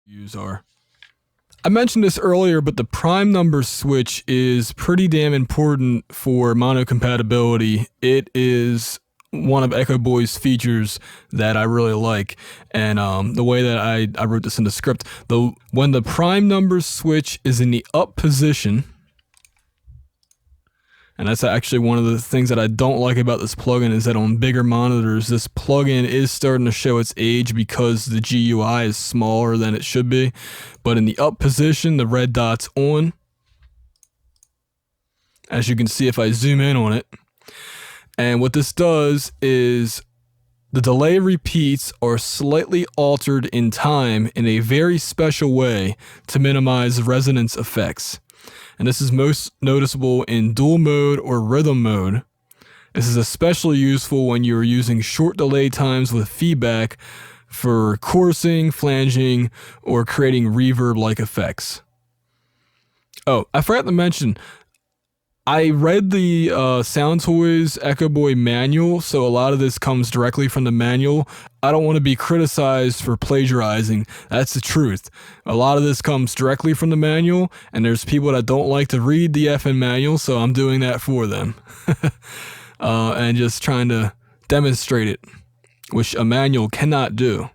use are. I mentioned this earlier, but the prime number switch is pretty damn important for mono compatibility. It is one of Echoboy's features that I really like, and the way that I wrote this in the script, when the prime number switch is in the up position, and that's actually one of the things that I don't like about this plugin, is that on bigger monitors, this plugin is starting to show its age because the GUI is smaller than it should be. But in the up position, the red dot's on. As you can see if I zoom in on it. And what this does is the delay repeats are slightly altered in time in a very special way to minimize resonance effects. And this is most noticeable in dual mode or rhythm mode. This is especially useful when you're using short delay times with feedback for chorusing, flanging, or creating reverb-like effects. Oh, I forgot to mention, I read the Soundtoys Echoboy manual, so a lot of this comes directly from the manual. I don't want to be criticized for plagiarizing. That's the truth. A lot of this comes directly from the manual, and there's people that don't like to read the effing manual, so I'm doing that for them. And just trying to demonstrate it, which a manual cannot do.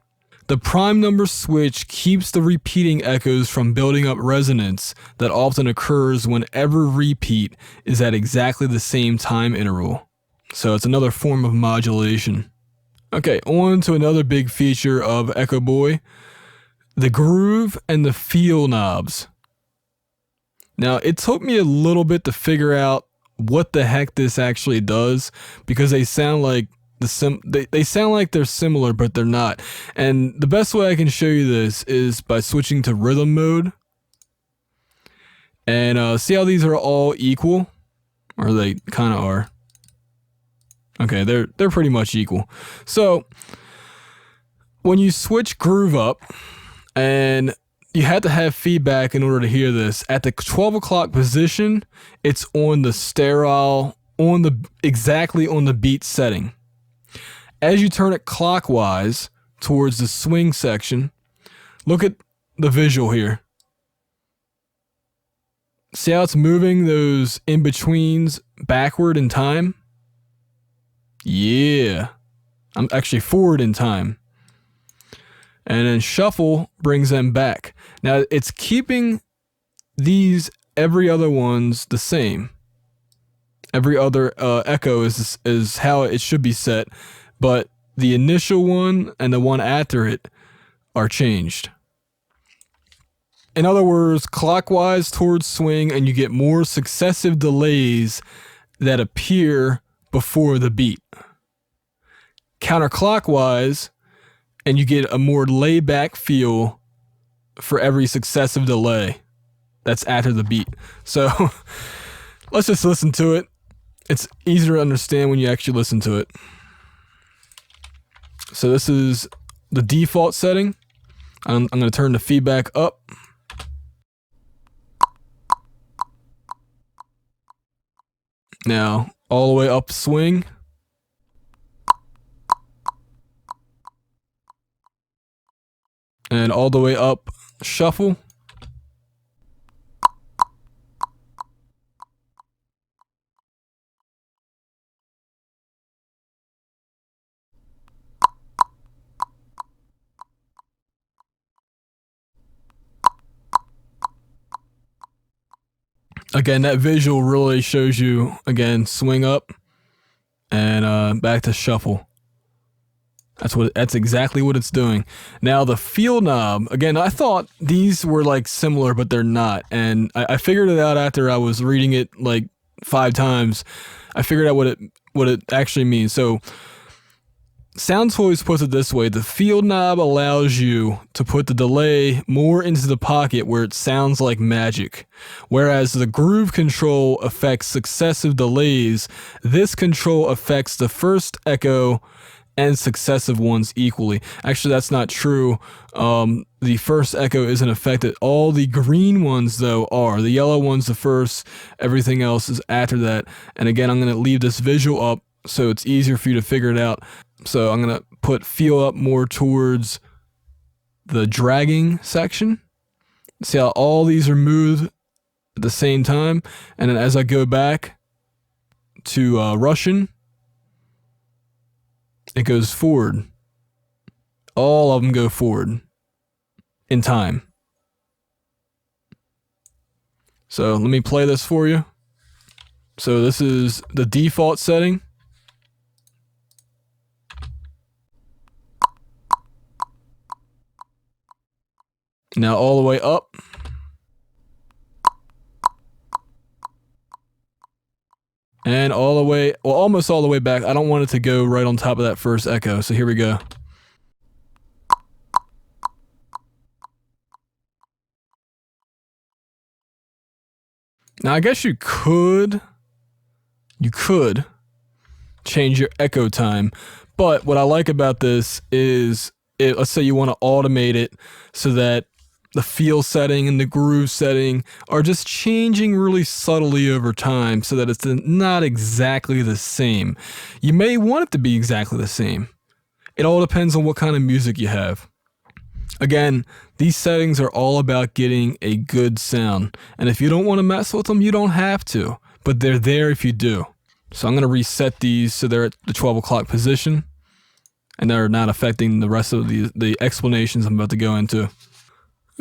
The prime number switch keeps the repeating echoes from building up resonance that often occurs whenever repeat is at exactly the same time interval. So it's another form of modulation. Okay, on to another big feature of Echoboy, the groove and the feel knobs. Now, it took me a little bit to figure out what the heck this actually does, because they sound like they sound like they're similar, but they're not. And the best way I can show you this is by switching to rhythm mode. And see how these are all equal? Or they kind of are. Okay, they're pretty much equal. So when you switch groove up, and you had to have feedback in order to hear this, at the 12 o'clock position, it's on the sterile, exactly on the beat setting. As you turn it clockwise towards the swing section, look at the visual here. See how it's moving those in-betweens backward in time? Yeah. I'm actually forward in time. And then shuffle brings them back. Now it's keeping these every other ones the same. Every other echo is how it should be set. But the initial one and the one after it are changed. In other words, clockwise towards swing, and you get more successive delays that appear before the beat. Counterclockwise, and you get a more laid-back feel for every successive delay that's after the beat. So let's just listen to it. It's easier to understand when you actually listen to it. So this is the default setting. I'm going to turn the feedback up. Now, all the way up swing. And all the way up shuffle. Again, that visual really shows you, again, swing up and back to shuffle. That's exactly what it's doing. Now the feel knob, again, I thought these were like similar, but they're not. And I figured it out after I was reading it like 5 times. I figured out what it actually means. So Soundtoys puts it this way: the feel knob allows you to put the delay more into the pocket where it sounds like magic. Whereas the groove control affects successive delays, this control affects the first echo and successive ones equally. Actually, that's not true. The first echo isn't affected. All the green ones, though, are. The yellow one's the first. Everything else is after that. And again, I'm going to leave this visual up so it's easier for you to figure it out. So I'm going to put feel up more towards the dragging section. See how all these are moved at the same time? And then as I go back to Russian, it goes forward. All of them go forward in time. So let me play this for you. So this is the default setting. Now all the way up. And all the way, well, almost all the way back. I don't want it to go right on top of that first echo. So here we go. Now I guess you could change your echo time, but what I like about this is, let's say you want to automate it so that the feel setting and the groove setting are just changing really subtly over time so that it's not exactly the same. You may want it to be exactly the same. It all depends on what kind of music you have. Again, these settings are all about getting a good sound. And if you don't want to mess with them, you don't have to. But they're there if you do. So I'm going to reset these so they're at the 12 o'clock position. And they're not affecting the rest of the explanations I'm about to go into.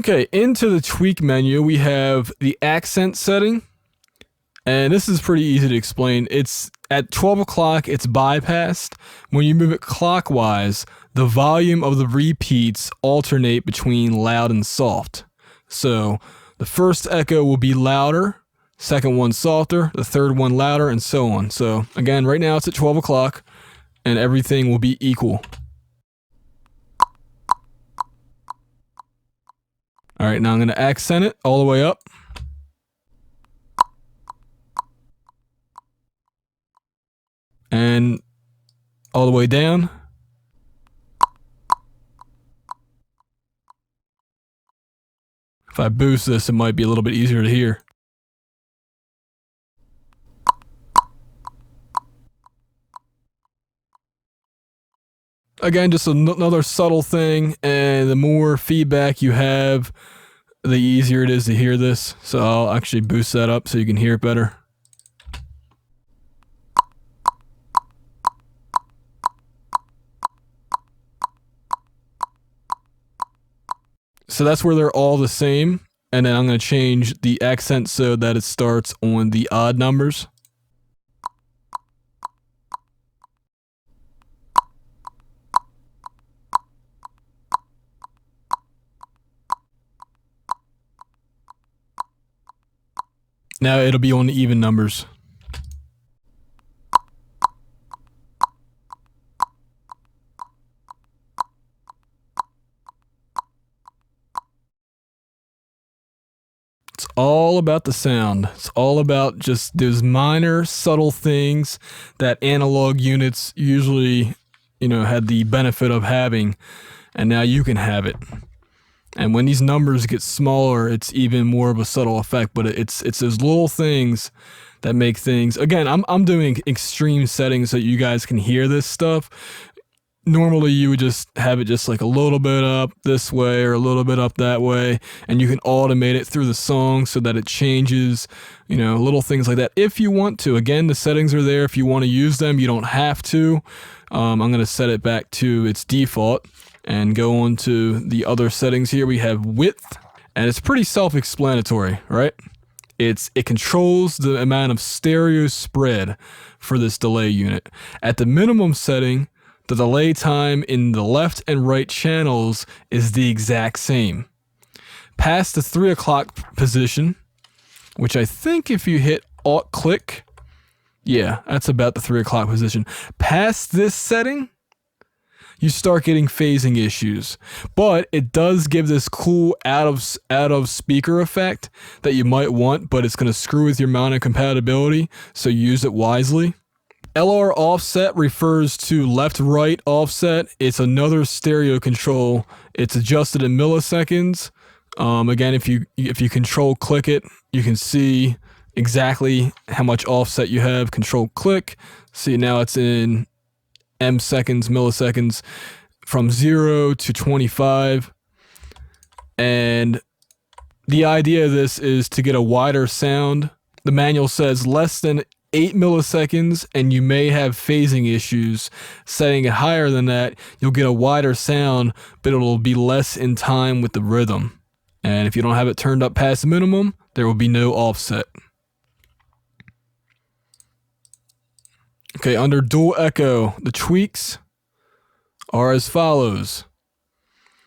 Okay, into the tweak menu, we have the accent setting. And this is pretty easy to explain. It's at 12 o'clock, it's bypassed. When you move it clockwise, the volume of the repeats alternate between loud and soft. So the first echo will be louder, second one softer, the third one louder, and so on. So again, right now it's at 12 o'clock, and everything will be equal. All right, now I'm going to accent it all the way up. And all the way down. If I boost this, it might be a little bit easier to hear. Again, just another subtle thing, and the more feedback you have, the easier it is to hear this. So I'll actually boost that up so you can hear it better. So that's where they're all the same. And then I'm going to change the accent so that it starts on the odd numbers. Now it'll be on the even numbers. It's all about the sound. It's all about just those minor, subtle things that analog units usually, had the benefit of having, and now you can have it. And when these numbers get smaller, it's even more of a subtle effect, but it's those little things that make things. Again, I'm doing extreme settings so you guys can hear this stuff. Normally you would just have it just like a little bit up this way or a little bit up that way, and you can automate it through the song so that it changes, little things like that if you want to. Again, the settings are there if you want to use them. You don't have to. I'm going to set it back to its default and go on to the other settings here. We have width, and it's pretty self-explanatory, right? It controls the amount of stereo spread for this delay unit. At the minimum setting, the delay time in the left and right channels is the exact same. Past the 3 o'clock position, which I think if you hit Alt-click, yeah, that's about the 3 o'clock position. Past this setting, you start getting phasing issues, but it does give this cool out of speaker effect that you might want, but it's going to screw with your mono compatibility, so use it wisely. LR offset refers to left-right offset. It's another stereo control. It's adjusted in milliseconds. Again, if you control click it, you can see exactly how much offset you have. Control click. See, now it's in milliseconds, from 0 to 25. And the idea of this is to get a wider sound. The manual says less than 8 milliseconds, and you may have phasing issues. Setting it higher than that, you'll get a wider sound, but it'll be less in time with the rhythm. And if you don't have it turned up past the minimum, there will be no offset. Okay, under dual echo, the tweaks are as follows.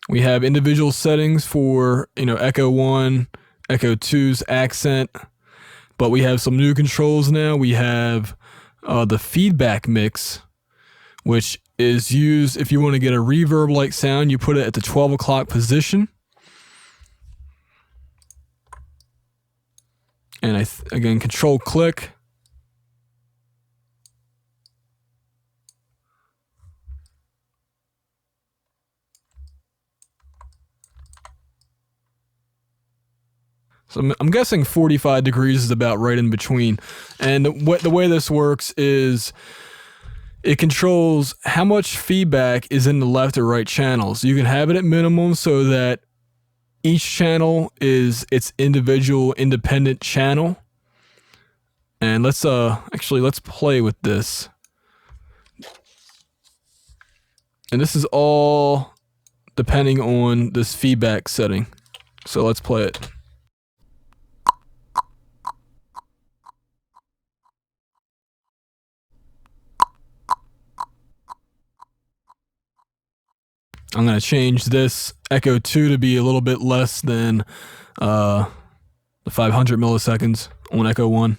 We have individual settings for, echo 1, echo 2's accent, but we have some new controls now. We have the feedback mix, which is used if you want to get a reverb-like sound. You put it at the 12 o'clock position. And again, control click. So I'm guessing 45 degrees is about right in between. And the way this works is it controls how much feedback is in the left or right channels. You can have it at minimum so that each channel is its individual independent channel. And let's play with this. And this is all depending on this feedback setting. So let's play it. I'm going to change this echo 2 to be a little bit less than the 500 milliseconds on echo 1.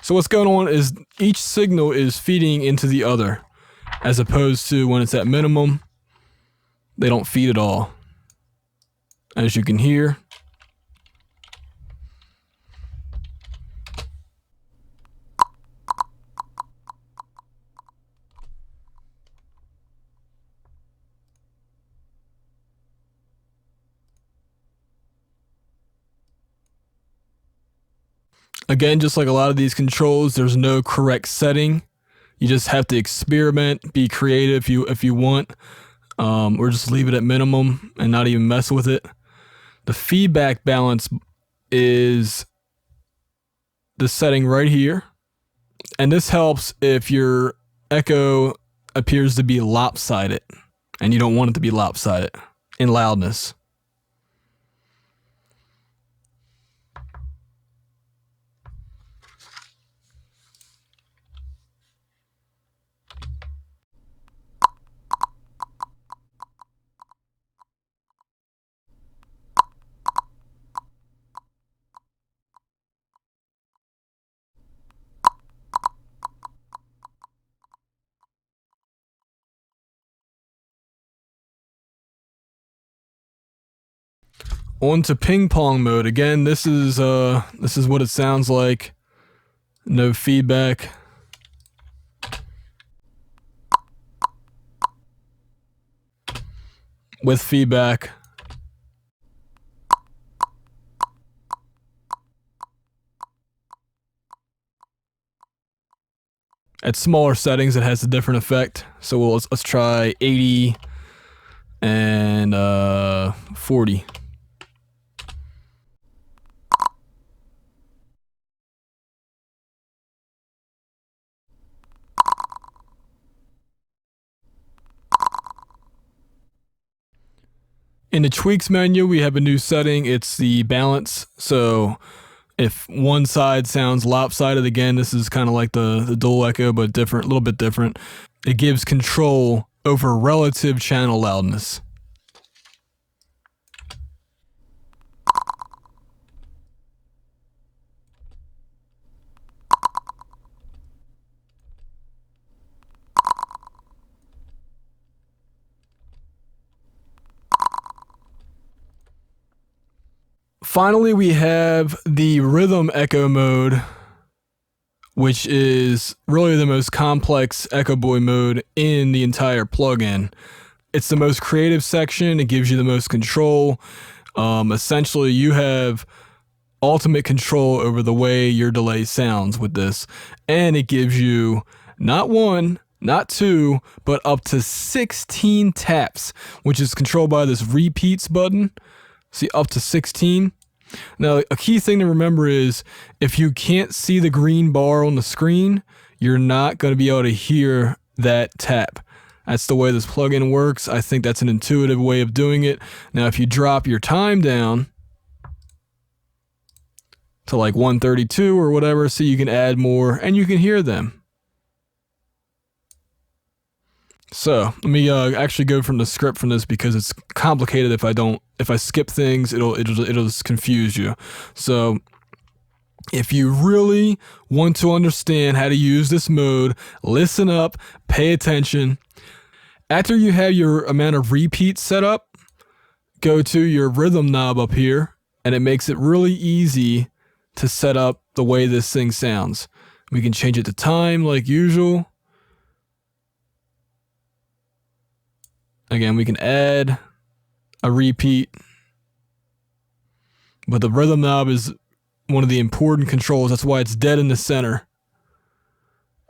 So what's going on is each signal is feeding into the other, as opposed to when it's at minimum, they don't feed at all. As you can hear. Again, just like a lot of these controls, there's no correct setting. You just have to experiment, be creative if you want, or just leave it at minimum and not even mess with it. The feedback balance is the setting right here. And this helps if your echo appears to be lopsided and you don't want it to be lopsided in loudness. On to ping pong mode. Again, this is what it sounds like. No feedback. With feedback. At smaller settings, it has a different effect. So let's try 80 and 40. In the tweaks menu, we have a new setting. It's the balance. So if one side sounds lopsided, again, this is kind of like the dual echo, but different, a little bit different. It gives control over relative channel loudness. Finally, we have the rhythm echo mode, which is really the most complex Echoboy mode in the entire plugin. It's the most creative section. It gives you the most control. Essentially, you have ultimate control over the way your delay sounds with this. And it gives you not one, not 2, but up to 16 taps, which is controlled by this repeats button. See, up to 16. Now, a key thing to remember is if you can't see the green bar on the screen, you're not going to be able to hear that tap. That's the way this plugin works. I think that's an intuitive way of doing it. Now, if you drop your time down to like 132 or whatever, so you can add more and you can hear them. So let me actually go from the script from this because it's complicated. If I skip things, it'll just confuse you. So if you really want to understand how to use this mode, listen up, pay attention. After you have your amount of repeats set up, go to your rhythm knob up here, and it makes it really easy to set up the way this thing sounds. We can change it to time like usual. Again, we can add a repeat, but the rhythm knob is one of the important controls. That's why it's dead in the center.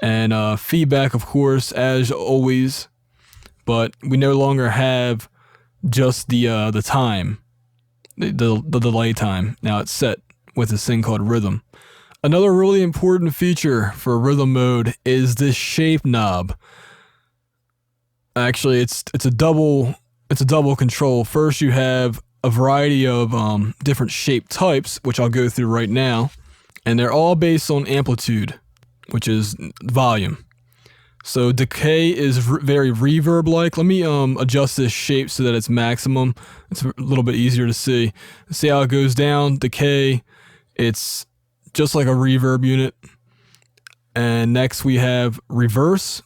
And feedback, of course, as always, but we no longer have just the time, the delay time. Now it's set with this thing called rhythm. Another really important feature for rhythm mode is this shape knob. Actually, it's a double control. First, you have a variety of different shape types, which I'll go through right now, and they're all based on amplitude, which is volume. So decay is very reverb-like. Let me adjust this shape so that it's maximum. It's a little bit easier to see. See how it goes down? Decay, it's just like a reverb unit. And next we have reverse.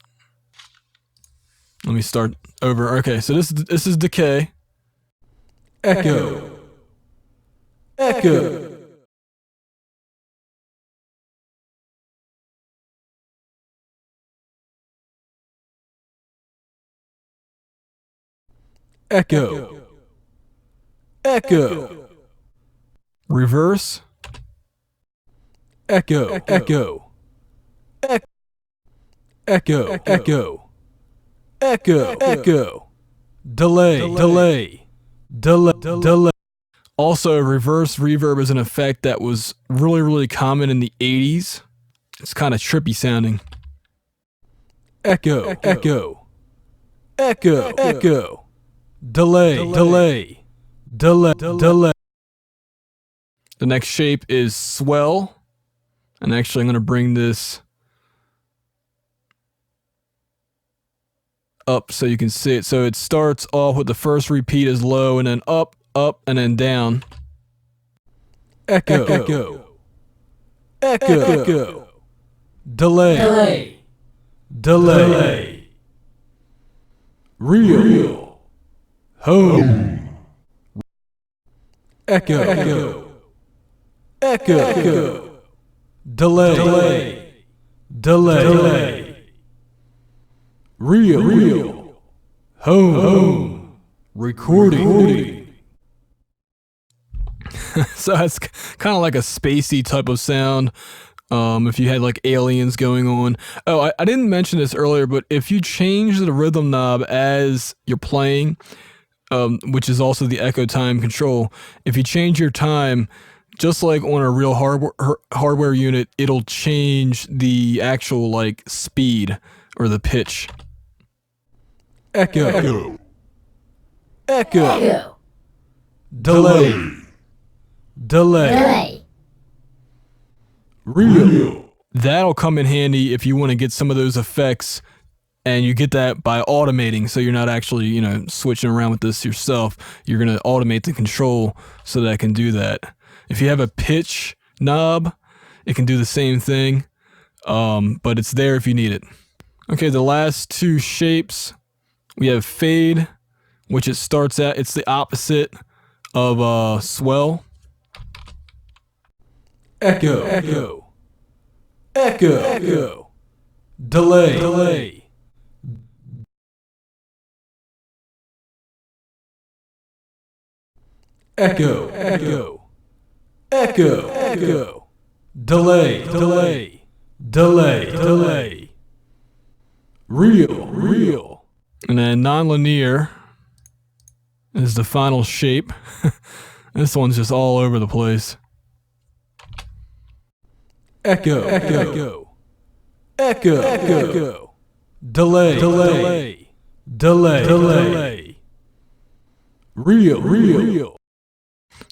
Let me start over. Okay, so this is decay. Echo. Echo. Echo. Echo. Reverse. Echo. Echo. Echo. Echo. Echo, echo, delay. Also, reverse reverb is an effect that was really common in the 80s. It's kind of trippy sounding. Echo, echo, delay. The next shape is swell. And actually, I'm going to bring this up so you can see it. So it starts off with the first repeat is low, and then up, and then down. Echo, echo, echo, delay, real, home, echo, delay, real, home, recording. So it's kind of like a spacey type of sound. If you had like aliens going on. Oh, I didn't mention this earlier, but if you change the rhythm knob as you're playing, which is also the echo time control, if you change your time, just like on a real hardware unit, it'll change the actual like speed or the pitch. Echo. Delay. Real. That'll come in handy if you want to get some of those effects, and you get that by automating, so you're not actually, switching around with this yourself. You're going to automate the control so that it can do that. If you have a pitch knob, it can do the same thing, but it's there if you need it. Okay, the last two shapes, we have fade, which it starts at, it's the opposite of swell. Echo. Delay. Echo. Delay. real. And then nonlinear is the final shape. This one's just all over the place. Echo. Delay. Real.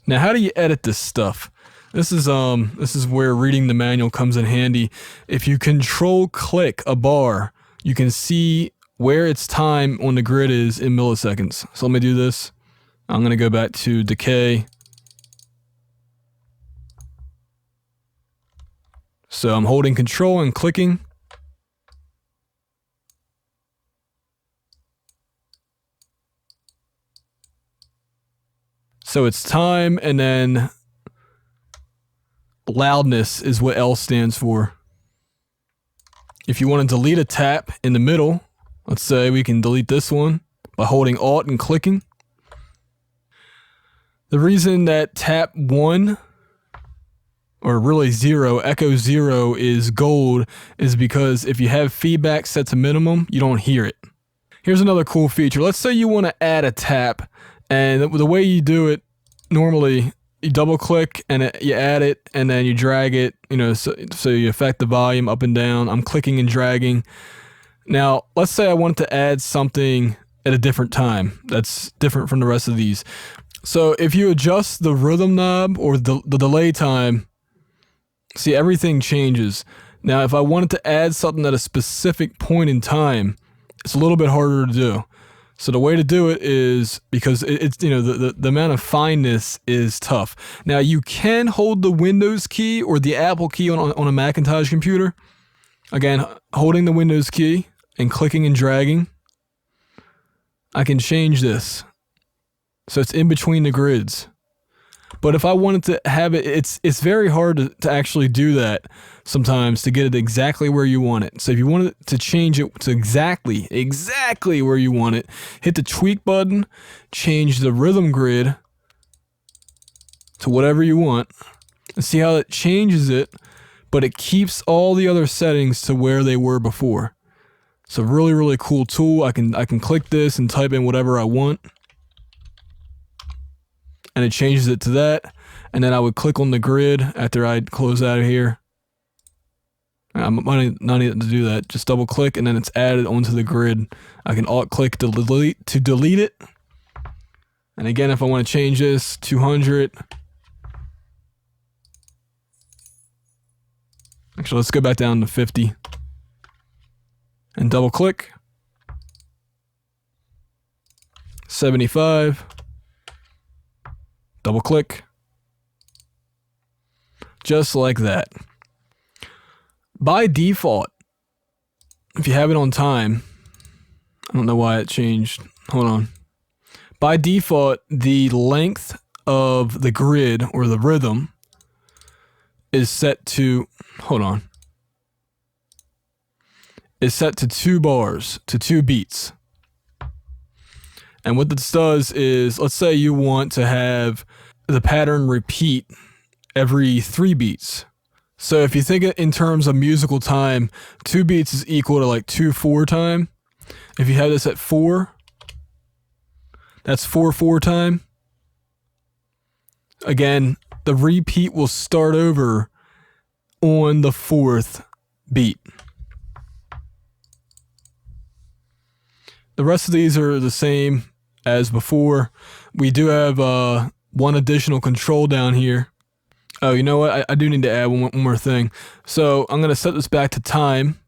Now, how do you edit this stuff? This is where reading the manual comes in handy. If you control click a bar, you can see where its time on the grid is in milliseconds. So let me do this. I'm going to go back to decay. So I'm holding control and clicking. So it's time, and then loudness is what L stands for. If you want to delete a tap in the middle, let's say we can delete this one by holding Alt and clicking. The reason that tap 1, or really 0, echo 0 is gold is because if you have feedback set to minimum, you don't hear it. Here's another cool feature. Let's say you want to add a tap, and the way you do it, normally you double click and you add it, and then you drag it, so you affect the volume up and down. I'm clicking and dragging. Now, let's say I wanted to add something at a different time that's different from the rest of these. So if you adjust the rhythm knob or the delay time, see, everything changes. Now, if I wanted to add something at a specific point in time, it's a little bit harder to do. So the way to do it is, because it's the amount of fineness is tough. Now, you can hold the Windows key or the Apple key on a Macintosh computer. Again, holding the Windows key and clicking and dragging, I can change this. So it's in between the grids. But if I wanted to have it, it's very hard to actually do that sometimes to get it exactly where you want it. So if you wanted to change it to exactly where you want it, hit the tweak button, change the rhythm grid to whatever you want, and see how it changes it, but it keeps all the other settings to where they were before. It's a really, really cool tool. I can click this and type in whatever I want, and it changes it to that. And then I would click on the grid after I'd close out of here. I might not need to do that. Just double click and then it's added onto the grid. I can alt click to delete it. And again, if I want to change this, 200. Actually, let's go back down to 50. And double click. 75. Double click. Just like that. By default, if you have it on time, I don't know why it changed. Hold on. By default, the length of the grid or the rhythm is set to, is set to 2 bars, to 2 beats. And what this does is, let's say you want to have the pattern repeat every 3 beats. So if you think in terms of musical time, 2 beats is equal to like 2/4 time. If you have this at 4, that's 4/4 time. Again, the repeat will start over on the 4th beat. The rest of these are the same as before. We do have one additional control down here. Oh, you know what? I do need to add one more thing. So I'm going to set this back to time.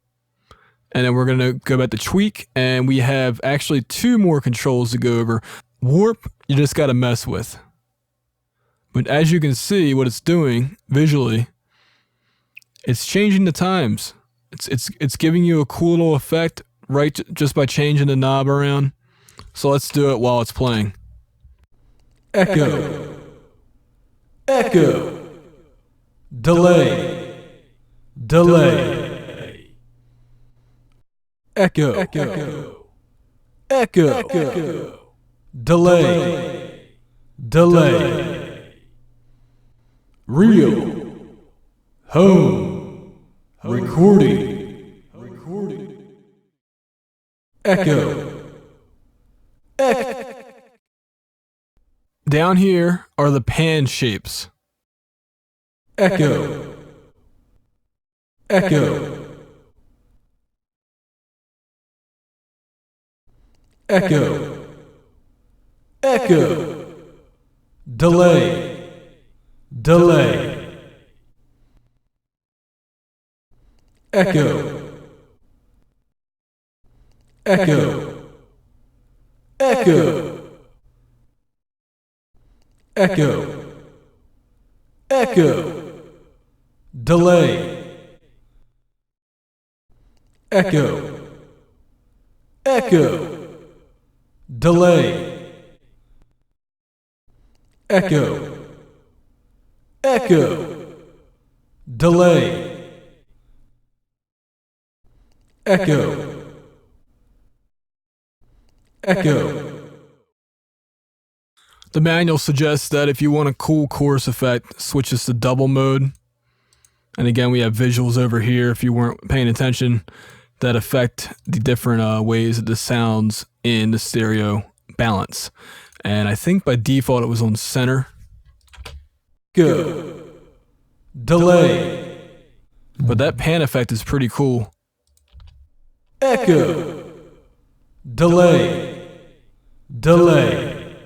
And then we're going to go back to tweak. And we have actually 2 more controls to go over. Warp, you just got to mess with. But as you can see, what it's doing visually, it's changing the times. It's giving you a cool little effect right just by changing the knob around. So let's do it while it's playing. Echo. Delay. Echo. Delay. Real. Home. Recording. echo, echo. Down here are the pan shapes. Echo, echo, echo, echo. Delay, delay. Echo, echo, echo, echo, echo. Delay, echo, echo. Delay, echo, echo. Delay, echo, echo. The manual suggests that if you want a cool chorus effect, switch this to double mode. And again, we have visuals over here, if you weren't paying attention, that affect the different ways that this sounds in the stereo balance. And I think by default it was on center. Go. Delay. But that pan effect is pretty cool. Echo. Delay. Delay.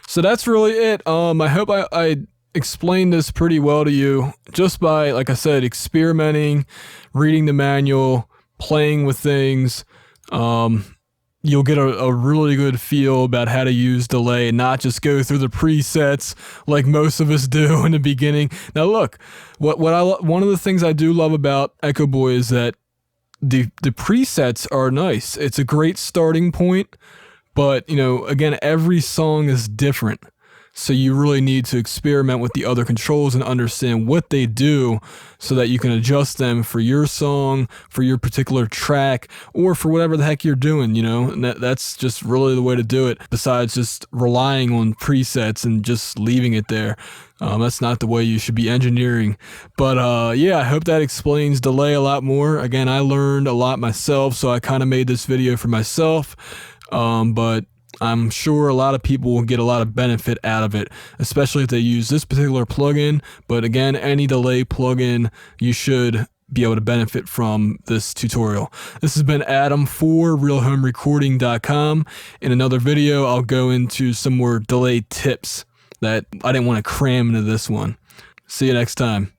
So that's really it. I hope I explained this pretty well to you just by, like I said, experimenting, reading the manual, playing with things. You'll get a really good feel about how to use delay and not just go through the presets like most of us do in the beginning. Now look, one of the things I do love about Echoboy is that the presets are nice. It's a great starting point. But, you know, again, every song is different. So you really need to experiment with the other controls and understand what they do so that you can adjust them for your song, for your particular track, or for whatever the heck you're doing, you know? And that's just really the way to do it, besides just relying on presets and just leaving it there. That's not the way you should be engineering. But yeah, I hope that explains delay a lot more. Again, I learned a lot myself, so I kind of made this video for myself. But I'm sure a lot of people will get a lot of benefit out of it, especially if they use this particular plugin. But again, any delay plugin, you should be able to benefit from this tutorial. This has been Adam for RealHomeRecording.com. In another video, I'll go into some more delay tips that I didn't want to cram into this one. See you next time.